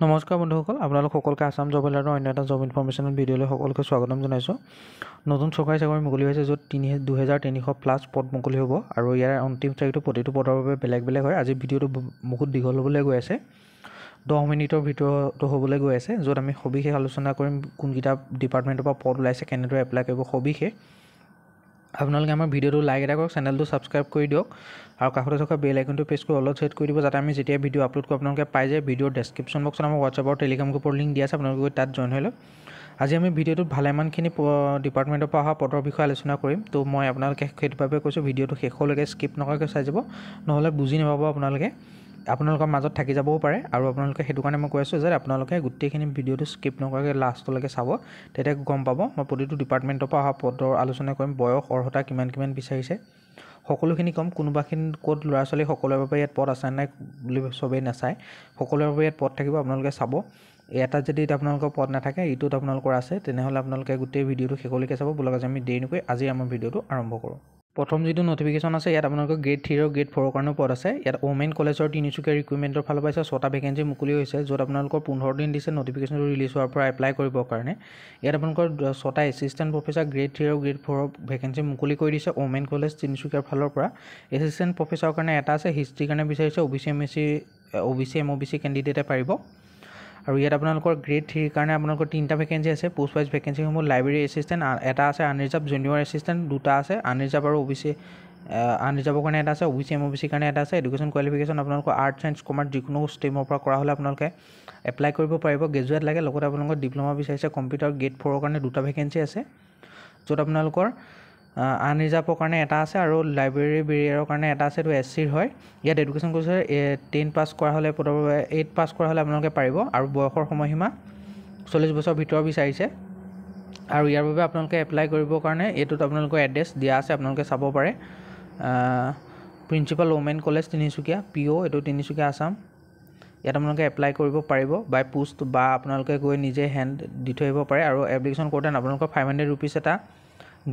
নমস্কাৰ বন্ধুসকল, আপোনালোক সকলোকে আসাম জব এলাৰ্টৰ অন্য এটা জব ইনফৰমেশ্যনেল ভিডিঅ'লৈ সকলোকে স্বাগতম জনাইছোঁ। নতুন চৰকাৰী চাকৰি মুকলি হৈছে, য'ত 2300 প্লাছ পদ মুকলি হ'ব আৰু ইয়াৰ অন্তিম তাৰিখটো প্ৰতিটো পদৰ বাবে বেলেগ বেলেগ হয়। আজি ভিডিঅ'টো বহুত দীঘল হ'বলৈ গৈ আছে, 10 মিনিটৰ ভিতৰতো হ'বলৈ গৈ আছে, য'ত আমি সবিশেষ আলোচনা কৰিম কোনকেইটা ডিপাৰ্টমেণ্টৰ পৰা পদ ওলাইছে, কেনেদৰে এপ্লাই কৰিব সবিশেষ। আপোনালোকে আমাৰ ভিডিঅ'টো লাইক এটা কৰক, চেনেলটো ছাবস্ক্ৰাইব কৰি দিয়ক আৰু কাষতে থকা বেল আইকনটো প্ৰেছ কৰি অলপ ছেট কৰি দিব, যাতে আমি যেতিয়া ভিডিঅ' আপলোড কৰোঁ আপোনালোকে পাই যায়। ভিডিঅ'ৰ ডেছক্ৰিপশ্যন বক্সত আমাৰ হোৱাটছআপ আৰু টেলিগ্ৰাম গ্ৰুপৰ লিংক দিয়া আছে, আপোনালোকে গৈ তাত জইন হৈ লওক। আজি আমি ভিডিঅ'টোত ভালেমানখিনি ডিপাৰ্টমেণ্টৰ পৰা অহা পদৰ বিষয়ে আলোচনা কৰিম। তো মই আপোনালোকে সেইটোভাৱে কৈছোঁ, ভিডিঅ'টো শেষলৈকে স্কিপ নকৰাকৈ চাই যাব, নহ'লে বুজি নাপাব আপোনালোকৰ মাজত থাকি যাবও পাৰে। আৰু আপোনালোকে সেইটো কাৰণে মই কৈ আছোঁ যে আপোনালোকে গোটেইখিনি ভিডিঅ'টো স্কিপ নকৰাকৈ লাষ্টলৈকে চাব, তেতিয়া গম পাব মই প্ৰতিটো ডিপাৰ্টমেণ্টৰ পৰা অহা পদৰ আলোচনা কৰিম। বয়স অৰ্হতা কিমান বিচাৰিছে সকলোখিনি ক'ম। কোনোবাখিনি ক'ত ল'ৰা ছোৱালী সকলোৰে বাবে ইয়াত পদ আছে নাই বুলি চবেই নাচায়, সকলোৰে বাবে ইয়াত পদ থাকিব, আপোনালোকে চাব। এটাত যদি আপোনালোকৰ পদ নাথাকে, ইটোত আপোনালোকৰ আছে, তেনেহ'লে আপোনালোকে গোটেই ভিডিঅ'টো শেষলৈকে চাব। বলক আজি আমি দেৰি নকৰি আজি আমাৰ ভিডিঅ'টো আৰম্ভ কৰোঁ। প্ৰথম যিটো নটিফিকেশ্যন আছে, ইয়াত আপোনালোকৰ গ্ৰেড 3 আৰু গ্ৰেড 4ৰ কাৰণেও পদ আছে। ইয়াত ওমেন কলেজৰ তিনিচুকীয়া ৰিক্ৰুইটমেণ্টৰ ফালৰ পৰা 6টা ভেকেঞ্চি মুকলি হৈছে, য'ত আপোনালোকৰ 15 দিন দিছে নটিফিকেশ্যনটো ৰিলিজ হোৱাৰ পৰা এপ্লাই কৰিবৰ কাৰণে। ইয়াত আপোনালোকৰ 6টা এছিষ্টেণ্ট প্ৰফেচাৰ গ্ৰেড 3 আৰু গ্ৰেড 4ৰ ভেকেঞ্চি মুকলি কৰি দিছে ওমেন কলেজ তিনিচুকীয়াৰ ফালৰ পৰা। এছিষ্টেণ্ট প্ৰফেচাৰৰ কাৰণে এটা আছে, হিষ্ট্ৰীৰ কাৰণে বিচাৰিছে OBC MOBC কেণ্ডিডেটে পাৰিব। আৰু ইয়াত আপোনালোকৰ গ্ৰেড 3ৰ কাৰণে আপোনালোকৰ 3টা ভেকেঞ্চি আছে। পোষ্ট ৱাইজ ভেকেঞ্চিসমূহ লাইব্ৰেৰী এছিষ্টেণ্ট এটা আছে, আনৰিজাৰ্ভ জুনিয়ৰ এছিষ্টেণ্ট 2টা আছে, আনৰিজাৰ্ভ আৰু আনৰিজাৰ্ভৰ কাৰণে এটা আছে, OBC MOBC কাৰণে এটা আছে। এডুকেশ্যন কোৱালিফিকেশ্যন আপোনালোকৰ আৰ্টছ ছায়েন্স কমাৰ্চ যিকোনো ষ্ট্ৰীমৰ পৰা কৰা হ'লে আপোনালোকে এপ্লাই কৰিব পাৰিব। গ্ৰেজুৱেট লাগে, লগতে আপোনালোকৰ ডিপ্ল'মা বিচাৰিছে। কম্পিউটাৰ গ্ৰেড 4ৰ কাৰণে 2টা ভেকেঞ্চি আছে, য'ত আপোনালোকৰ আনৰিজাৰ্ভৰ কাৰণে এটা আছে আৰু লাইব্ৰেৰী বেৰিয়াৰৰ কাৰণে এটা আছে, এইটো SCৰ হয়। ইয়াত এডুকেশ্যন কৈছে 10 পাছ কৰা হ'লে পদৰ বাবে 8 পাছ কৰা হ'লে আপোনালোকে পাৰিব আৰু বয়সৰ সময়সীমা 40 বছৰ ভিতৰত বিচাৰিছে। আৰু ইয়াৰ বাবে আপোনালোকে এপ্লাই কৰিবৰ কাৰণে এইটোত আপোনালোকৰ এড্ৰেছ দিয়া আছে, আপোনালোকে চাব পাৰে। Principal women college Tinsukia PO, এইটো তিনিচুকীয়া আছাম। ইয়াত আপোনালোকে এপ্লাই কৰিব পাৰিব বাই পোষ্ট, বা আপোনালোকে গৈ নিজে হেণ্ড দি থৈ আহিব পাৰে। আৰু এপ্লিকেশ্যন কৰোঁতে আপোনালোকৰ 500 ৰুপিজ এটা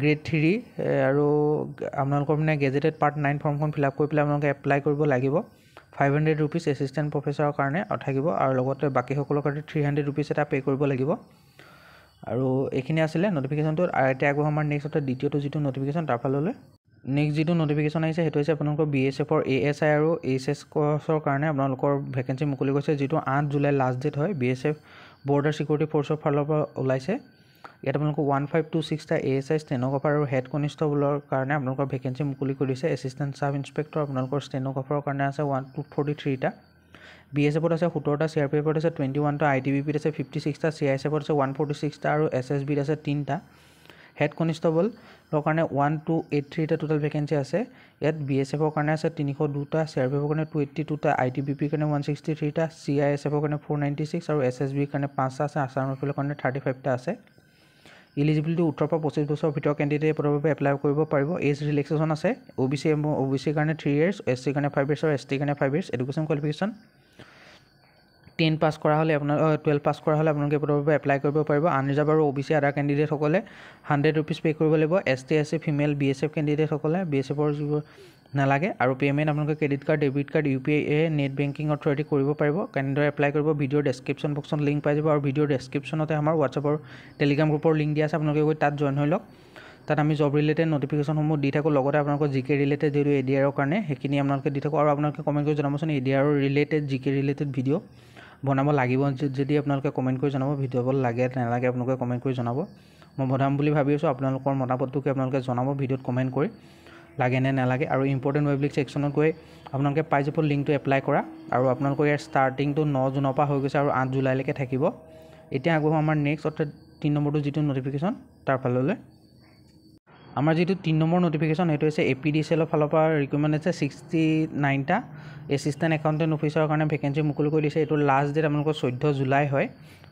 গ্ৰেড 3 আৰু আপোনালোকৰ মানে গেজেটেড পাৰ্ট 9 ফৰ্মখন ফিল আপ কৰি পেলাই আপোনালোকে এপ্লাই কৰিব লাগিব। 500 ৰুপিজ এছিষ্টেণ্ট প্ৰফেচাৰৰ কাৰণে থাকিব, আৰু লগতে বাকীসকলৰ কাৰণে 300 ৰুপিজ এটা পে' কৰিব লাগিব। আৰু এইখিনি আছিলে নটিফিকেশ্যনটো। আৰু এতিয়া আগবঢ়াম আমাৰ নেক্সট দ্বিতীয়টো যিটো নটিফিকেশ্যন তাৰ ফাললৈ। নেক্সট যিটো নটিফিকেশ্যন আহিছে সেইটো হৈছে আপোনালোকৰ BSFৰ ASI আৰু HS কৰ্চৰ কাৰণে আপোনালোকৰ ভেকেঞ্চি মুকলি কৰিছে, যিটো 8 জুলাই লাষ্ট ডেট হয়। BSF বৰ্ডাৰ ছিকিউৰিটি ফ'ৰ্চৰ ফালৰ পৰা ওলাইছে। ইয়াত আপোনালোকৰ 1526টা ASI ষ্টেন'গ্ৰাফাৰ আৰু হেড কনিষ্টেবলৰ কাৰণে আপোনালোকৰ ভেকেঞ্চি মুকলি কৰিছে। এছিষ্টেণ্ট ছাব ইনস্পেক্টৰ আপোনালোকৰ ষ্টেন'গ্ৰাফাৰৰ কাৰণে আছে 143টা। BSFত আছে 17টা, CRPFত আছে 21টা, ITBPত আছে 56টা, CISFত আছে 146টা আৰু SSBত আছে 3টা। হেড কনিষ্টেবলৰ কাৰণে 1283টা টোটেল ভেকেঞ্চি আছে। ইয়াত BSFৰ কাৰণে আছে 302টা, CRPFৰ কাৰণে 282টা, ITBPৰ কাৰণে 163টা, CISFৰ কাৰণে 496 আৰু SSBৰ কাৰণে 5টা আছে, আছাম ৰাইফলৰ কাৰণে 35টা আছে। ইলিজিবিলিটি 18 পৰা 25 বছৰৰ ভিতৰৰ কেণ্ডিডেট পদৰ বাবে এপ্লাই কৰিব পাৰিব। এজ ৰিলেক্সেশ্যন আছে, OBCৰ কাৰণে 3 years, SCৰ কাৰণে 5 years আৰু STৰ কাৰণে 5 years। এডুকেশ্যন কোৱালিফিকেশ্যন 10 পাছ কৰা হ'লে 12 পাছ কৰা হ'লে আপোনালোকে পদৰ বাবে এপ্লাই কৰিব পাৰিব। আনৰিজাৰ্ভ আৰু OBC আদাৰ কেণ্ডিডেটসকলে 100 ৰুপিজ পে' কৰিব লাগিব। ST SC ফিমেল BSF কেণ্ডিডেটসকলে BSFৰ যিবোৰ নালাগে। আৰু পে'মেণ্ট আপোনালোকে credit card, debit card, UPI net বেংকিঙৰ থ্ৰুৱেদি কৰিব পাৰিব। কেনেদৰে এপ্লাই কৰিব ভিডিঅ'ৰ ডেছক্ৰিপশ্যন বক্সত লিংক পাই যাব, আৰু ভিডিঅ'ৰ ডেছক্ৰিপশ্যনতে আমাৰ হোৱাটছআপ আৰু টেলিগ্ৰাম গ্ৰুপৰ লিংক দিয়া আছে, আপোনালোকে গৈ তাত জইন হৈ লওক। তাত আমি জব ৰিলেটেড নটিফিকেশ্যনসমূহ দি থাকোঁ, লগতে আপোনালোকৰ GK ৰিলেটেড যিটো ADRৰ কাৰণে সেইখিনি আপোনালোকে দি থাকোঁ। আৰু আপোনালোকে কমেণ্ট কৰি জনাবচোন ADR related GK related video' বনাব লাগিব যদি আপোনালোকে কমেণ্ট কৰি জনাব। ভিডিঅ' লাগে নালাগে আপোনালোকে কমেণ্ট কৰি জনাব। মই বনাম বুলি ভাবি আছোঁ, আপোনালোকৰ মতামতটোকে আপোনালোকে জনাব ভিডিঅ'ত কমেণ্ট কৰি, লাগে নে নালাগে। আৰু ইম্পৰ্টেণ্ট ৱেবলিক ছেকশ্যনত গৈ আপোনালোকে পাই যাব লিংকটো এপ্লাই কৰা। আৰু আপোনালোকৰ ইয়াৰ ষ্টাৰ্টিংটো 9 জুনৰ পৰা হৈ গৈছে আৰু 8 জুলাইলৈকে থাকিব। এতিয়া আগবঢ়াম আমাৰ নেক্সট অৰ্থাৎ 3 নম্বৰটো যিটো নটিফিকেশ্যন তাৰ ফাললৈ। আমাৰ যিটো 3 নম্বৰ নটিফিকেশ্যন সেইটো হৈছে APDCLৰ ফালৰ পৰা ৰিক্ৰুইটমেণ্ট আছে 69টা এছিষ্টেণ্ট একাউণ্টেণ্ট অফিচাৰৰ কাৰণে ভেকেঞ্চি মুকলি কৰি দিছে। এইটো লাষ্ট ডেট আপোনালোকৰ 14 জুলাই হয়।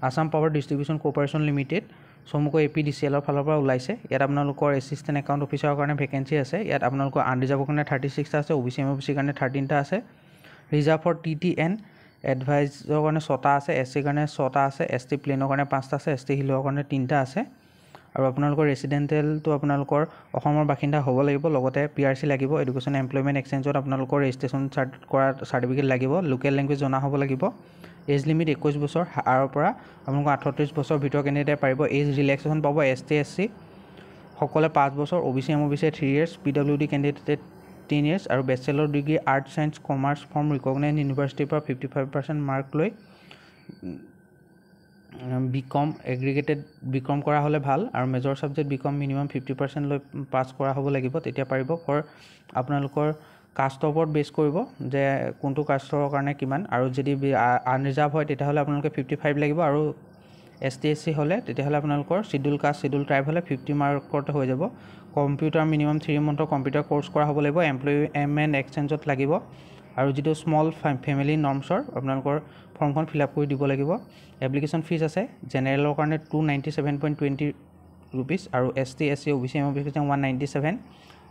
Assam power distribution corporation limited চমুকৈ APDCLৰ ফালৰ পৰা ওলাইছে। ইয়াত আপোনালোকৰ এছিষ্টেণ্ট একাউণ্ট অফিচাৰৰ কাৰণে ভেকেঞ্চি আছে। ইয়াত আপোনালোকৰ আনৰিজাৰ্ভৰ কাৰণে 36টা আছে, OBC MOBCৰ কাৰণে 13টা আছে, ৰিজাৰ্ভ ফৰ TTN এডভাইজৰ কাৰণে 6টা আছে, SCৰ কাৰণে 6টা আছে, ST প্লেনৰ কাৰণে 5টা আছে, ST হিলৰ কাৰণে 3টা আছে। আৰু আপোনালোকৰ ৰেচিডেণ্টেলটো আপোনালোকৰ অসমৰ বাসিন্দা হ'ব লাগিব, লগতে PRC লাগিব। এডুকেশ্যন এমপ্লয়মেণ্ট এক্সচেঞ্জত আপোনালোকৰ ৰেজিষ্ট্ৰেশ্যন কৰা চাৰ্টিফিকেট লাগিব, লোকেল লেংগুৱেজ জনা হ'ব লাগিব। এজ লিমিট 21 বছৰ আৰু পৰা আপোনালোকৰ 38 বছৰ ভিতৰ কেণ্ডিডেটে পাৰিব এজ ৰিলেক্সেশ্যন পাব ST SC সকলে 5 বছৰ OBC MOBC 3 ইয়াৰ্ছ PWD কেণ্ডিডেটে 10 ইয়াৰ্ছ আৰু bachelor degree art science commerce from recognize ইউনিভাৰ্চিটিৰ পৰা 55% মাৰ্ক লৈ বিকম এগ্ৰিগেটেড বিকম কৰা হ'লে ভাল আৰু মেজৰ সাবজেক্ট বিকম মিনিমাম 50% লৈ পাছ কৰা হ'ব লাগিব তেতিয়া পাৰিব ফৰ আপোনালোকৰ কাষ্টৰ ওপৰত বেছ কৰিব যে কোনটো কাষ্টৰ কাৰণে কিমান আৰু যদি আনৰিজাৰ্ভ হয় তেতিয়াহ'লে আপোনালোকে 55 লাগিব আৰু ST SC হ'লে তেতিয়াহ'লে আপোনালোকৰ শিডিউল কাষ্ট শিডিউল ট্ৰাইব হ'লে 50 মাৰ্কতে হৈ যাব কম্পিউটাৰ মিনিমাম 3 মান্থৰ কম্পিউটাৰ কোৰ্চ কৰা হ'ব লাগিব এমপ্লয়মেণ্ট এক্সচেঞ্জত লাগিব আৰু যিটো স্মল ফেমিলি নৰ্মছৰ আপোনালোকৰ ফৰ্মখন ফিল আপ কৰি দিব লাগিব এপ্লিকেশ্যন ফিজ আছে জেনেৰেলৰ কাৰণে 297.20 रुपीस আৰু ST SC OBC MOBC 197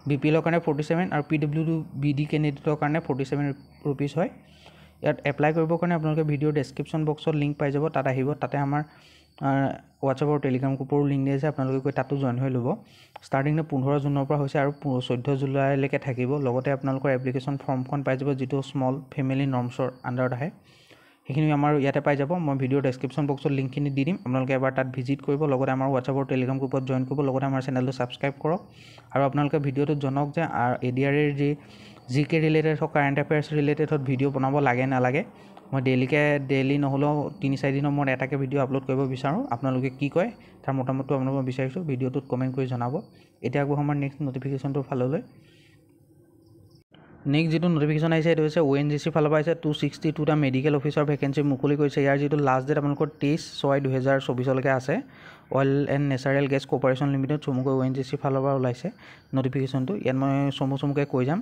BPL কাৰণে 47 আৰু PWD কেণ্ডিডেটৰ কাৰণে 47 रुपीस হয় ইয়াত এপ্লাই কৰিবৰ কাৰণে আপোনালোকে ভিডিও ডেসক্ৰিপচন বক্সত লিংক পাই যাব তাত আহিব তাতে আমাৰ WhatsApp আৰু Telegram গ্ৰুপৰ লিংক দিয়া আছে আপোনালোকে গৈ তাতো জয়েন হৈ ল'ব ষ্টাৰ্টিং 15 জুনৰ পৰা হৈছে আৰু 14 জুলাইলৈকে থাকিব লগতে আপোনালোকৰ এপ্লিকেশ্যন ফৰ্মখন পাই যাব যিটো স্মল ফেমিলি নৰ্মছৰ আন্ডাৰত আহে সেইখিনি আমাৰ ইয়াতে পাই যাব মই ভিডিও ডেসক্ৰিপচন বক্সত লিংকখিনি দি দিম আপোনালোকে এবাৰ তাত ভিজিট কৰিব লগতে আমাৰ WhatsApp আৰু Telegram গ্ৰুপত জয়েন কৰিব লগতে আমাৰ চেনেলটো সাবস্ক্ৰাইব কৰক আৰু আপোনালোকে ভিডিওটো জনক যে ADR এৰ যি GK ৰিলেটেড হক কাৰেন্ট এফেয়াৰ্স ৰিলেটেড হক ভিডিও বনাব লাগে না লাগে মই ডেইলি নহলেও 3-4 দিনৰ মূৰত এটাকে ভিডিও আপলোড কৰিব বিচাৰো আপোনালোকে কি কয় তাৰ মতামতটো আপোনালোকক বিচাৰিছো ভিডিওটোত কমেন্ট কৰি জনাব এতিয়া আগব আমাৰ নেক্সট নটিফিকেশনটো ফাললৈ নেক্সট যেটো নটিফিকেশন আইছে এটো হৈছে ONGC ফালৰ পৰা আইছে 262 টা মেডিকেল অফিচাৰ ভ্যাকেন্সি মুকলি কৰিছে ইয়াৰ যেটো লাষ্ট ডেট আপোনালোকৰ 23/6/2024 লৈকে আছে oil and natural gas corporation limited চমুকৈ ONGC ফালৰ পৰা ওলাইছে নটিফিকেশনটো ইয়াত মই চমুকৈ কৈ যাম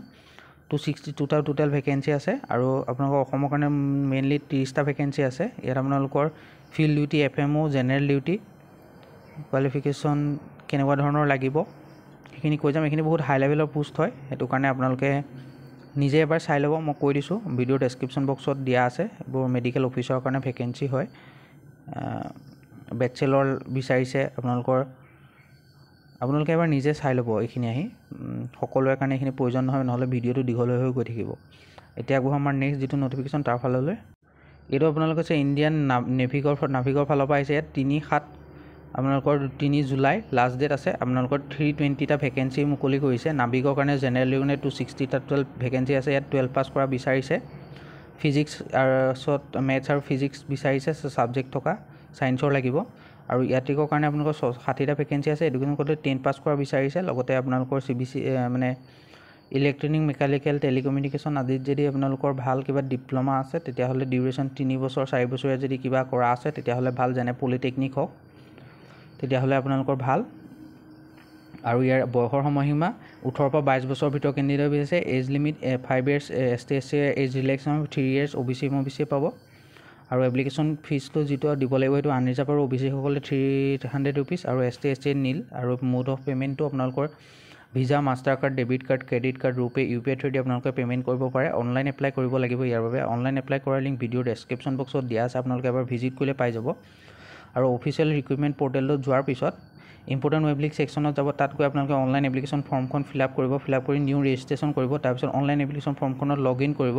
262 টা টোটাল ভ্যাকেন্সি আছে আৰু আপোনালোকৰ অসমৰ কাৰণে মেইনলি 30 টা ভ্যাকেন্সি আছে ইয়াত আপোনালোকৰ field duty FMO general duty qualification কেনেকুৱা ধৰণৰ লাগিব সেইখিনি কৈ যাম এইখিনি বহুত হাই লেভেলৰ পোষ্ট হয় এটো কাৰণে আপোনালোকে নিজে এবাৰ চাই লব মই কৈ দিছো ভিডিও ডেসক্ৰিপচন বক্সত দিয়া আছে বৰ মেডিকেল অফিচাৰৰ কাৰণে ভ্যাকেন্সি হয় বেচেলৰ বিচাৰিছে আপোনালোকে এবাৰ নিজে চাই লব এইখিনি আহি সকলোৰে কাৰণে এইখিনি প্ৰয়োজন নহয় নহলে ভিডিওটো দীঘল হৈ গৈ থাকিব এতিয়া আগব আমাৰ নেক্সট যেটো নটিফিকেশন তাৰ ফাললৈ এটো আপোনালোকে আছে ইণ্ডিয়ান নেভিগৰ ফালৰ পৰা আহিছে 3/7 আপোনালোকৰ 3 জুলাই লাষ্ট ডেট আছে আপোনালোকৰ 320 টা ভ্যাকেন্সি মুকলি কৰিছে নাবিকৰ কাৰণে জেনাৰেল লিগনে 260 টা টোটাল ভ্যাকেন্সি আছে ইয়াত 12 পাস কৰা বিচাৰিছে ফিজিক্স আৰু মেথছ আৰু ফিজিক্স বিচাৰিছে সাবজেক্ট থকা সায়েন্সৰ লাগিব আৰু ইয়াতিকৰ কাৰণে আপোনালোকৰ 60 টা ভ্যাকেন্সি আছে এডুকেশ্যন কোডে 10 পাস কৰা বিচাৰিছে লগতে আপোনালোকৰ CBC মানে ইলেক্ট্ৰনিক মেকানিক্যাল টেলিকমিউনিকেশন আদি যদি আপোনালোকৰ ভাল কিবা ডিপ্লোমা আছে তেতিয়া হলে ডিউৰেচন 3 বছৰ 4 বছৰীয়া যদি কিবা কৰা আছে তেতিয়া হলে ভাল যেনে পলিটেকনিক হক তেতিয়া হলে আপোনালোকৰ ভাল আৰু ইয়াৰ বয়সৰ সময়সীমা 18 পৰা 22 বছৰ ভিতৰ কেণ্ডিডেট আছে age limit 5 years ST SC age relaxation 3 years OBC MOBC পাব আৰু এপ্লিকেশ্যন ফিজটো যেটো দিব লাগিব এটো আনৰিজাৰ্ভ আৰু OBC সকলে 300 रुपीस আৰু ST SC নীল আৰু মোড অফ পেমেন্টটো আপোনালোকৰ Visa Master card debit card credit card RuPay UPI through the আপোনালোকে পেমেন্ট কৰিব পাৰে অনলাইন এপ্লাই কৰিব লাগিব ইয়াৰ বাবে অনলাইন এপ্লাই কৰাৰ লিংক ভিডিও ডেসক্ৰিপচন বক্সত দিয়া আছে আপোনালোকে এবাৰ ভিজিট কৰিলে পাই যাব আৰু অফিচিয়েল ৰিক্ৰুটমেন্ট পোৰ্টেলত যোৱাৰ পিছত ইম্পৰ্টেন্ট ৱেব লিংক সেকশনত যাব তাত গৈ আপোনালোকে অনলাইন এপ্লিকেশ্যন ফৰ্মখন ফিল আপ কৰি নিউ ৰেজিষ্ট্ৰেচন কৰিব তাৰ পিছত অনলাইন এপ্লিকেশ্যন ফৰ্মখনত লগইন কৰিব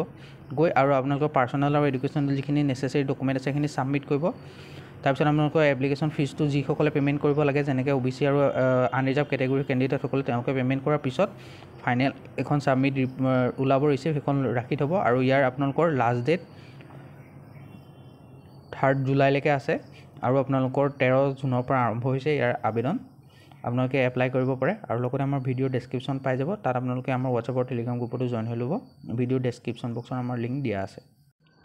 গৈ আৰু আপোনালোকৰ পাৰ্সোনাল আৰু এডুকেশ্যনেল যিখিনি নেসেসাৰী ডকুমেন্ট আছে সেইখিনি সাবমিট কৰিব তাৰ পিছত আপোনালোকৰ এপ্লিকেশ্যন ফিজটো যি সকলে পেমেন্ট কৰিব লাগে যেনেকৈ OBC আৰু আনৰিজাৰ্ভ ক্যাটাগৰী কেণ্ডিডেট সকলে তেওঁলোকে পেমেন্ট কৰাৰ পিছত ফাইনেল এখন সাবমিট ওলাব ৰিসিভ এখন ৰাখি থব আৰু ইয়াৰ আপোনালোকৰ লাষ্ট ডেট 3 জুলাই লৈকে আছে আৰু আপোনালোকৰ 13 জুনৰ পৰা আৰম্ভ হৈছে ইয়াৰ আবেদন আপোনালোকে এপ্লাই কৰিব পাৰে আৰু লগতে আমাৰ ভিডিও ডেসক্ৰিপচন পাই যাব তাত আপোনালোকে আমাৰ WhatsApp আৰু Telegram গ্ৰুপতো জয়েন হৈ ল'ব ভিডিও ডেসক্ৰিপচন বক্সত আমাৰ লিংক দিয়া আছে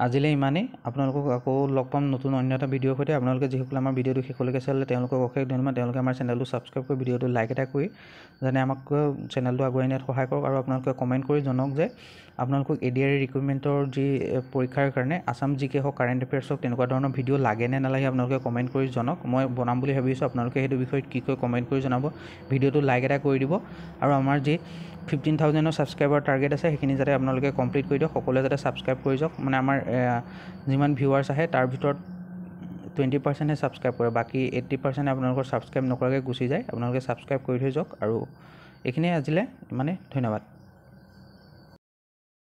আজিলে ইমানেই আপোনালোকক আকৌ লগ পাম নতুন অন্য এটা ভিডিওৰ সৈতে আপোনালোকে যিসকলে আমাৰ ভিডিওটো শেষলৈকে চালে তেওঁলোকক অশেষ ধন্যবাদ তেওঁলোকে আমাৰ চেনেলটো সাবস্ক্ৰাইব কৰি ভিডিওটো লাইক এটা কৰি জানে আমাক চেনেলটো আগুৱাই নিয়াত সহায় কৰক আৰু আপোনালোকে কমেন্ট কৰি জনাওক যে আপোনালোকক ADR ৰিক্ৰুটমেন্টৰ যি পৰীক্ষাৰ কাৰণে আসাম জিকে হক কাৰেন্ট এফেয়াৰ্স হক তেনেকুৱা ধৰণৰ ভিডিও লাগে নে নালাগে আপোনালোকে কমেন্ট কৰি জনাওক মই বনাম বুলি ভাবিছো আপোনালোকে হেতু বিষয়ত কি কয় কমেন্ট কৰি জনাব ভিডিওটো লাইক এটা কৰি দিব আৰু আমাৰ যি 15,000 সাবস্ক্ৰাইবাৰ টাৰ্গেট আছে সেইখিনি যাতে আপোনালোকে কমপ্লিট কৰি দিয়ক সকলোৱে যাতে সাবস্ক্ৰাইব কৰি যাওক মানে আমাৰ যিমান ভিউৱাৰ্ছ আহে তাৰ ভিতৰত 20% সাবস্ক্ৰাইব কৰে বাকি 80% আপোনালোকৰ সাবস্ক্ৰাইব নকৰাকৈ গুচি যায় আপোনালোকে সাবস্ক্ৰাইব কৰি থৈ যাওক আৰু এইখিনি আজিলে মানে ধন্যবাদ